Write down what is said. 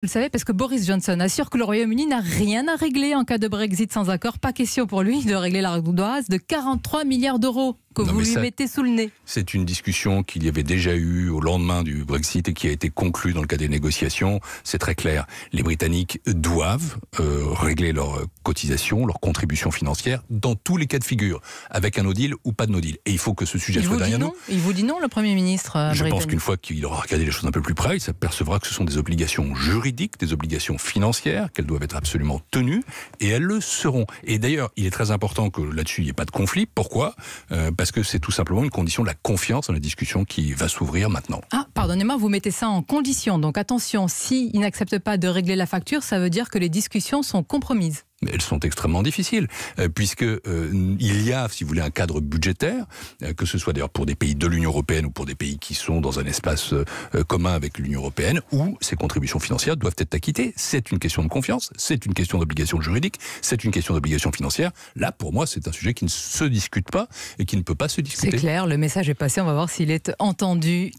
Vous le savez, parce que Boris Johnson assure que le Royaume-Uni n'a rien à régler en cas de Brexit sans accord. Pas question pour lui de régler l'ardoise de 43 milliards d'euros que vous lui mettez sous le nez. C'est une discussion qu'il y avait déjà eue au lendemain du Brexit et qui a été conclue dans le cadre des négociations. C'est très clair. Les Britanniques doivent régler leurs cotisations, leurs contributions financières dans tous les cas de figure, avec un no deal ou pas de no deal. Et il faut que ce sujet soit derrière nous. Il vous dit non, le Premier ministre britannique? Je pense qu'une fois qu'il aura regardé les choses un peu plus près, il s'apercevra que ce sont des obligations juridiques, des obligations financières, qu'elles doivent être absolument tenues, et elles le seront. Et d'ailleurs, il est très important que là-dessus, il n'y ait pas de conflit. Pourquoi ? Parce que c'est tout simplement une condition de la confiance dans la discussion qui va s'ouvrir maintenant. Ah, pardonnez-moi, vous mettez ça en condition. Donc attention, s'il n'accepte pas de régler la facture, ça veut dire que les discussions sont compromises. Mais elles sont extrêmement difficiles, puisque il y a, si vous voulez, un cadre budgétaire, que ce soit d'ailleurs pour des pays de l'Union européenne ou pour des pays qui sont dans un espace commun avec l'Union européenne, où ces contributions financières doivent être acquittées. C'est une question de confiance, c'est une question d'obligation juridique, c'est une question d'obligation financière. Là, pour moi, c'est un sujet qui ne se discute pas et qui ne peut pas se discuter. C'est clair, le message est passé, on va voir s'il est entendu.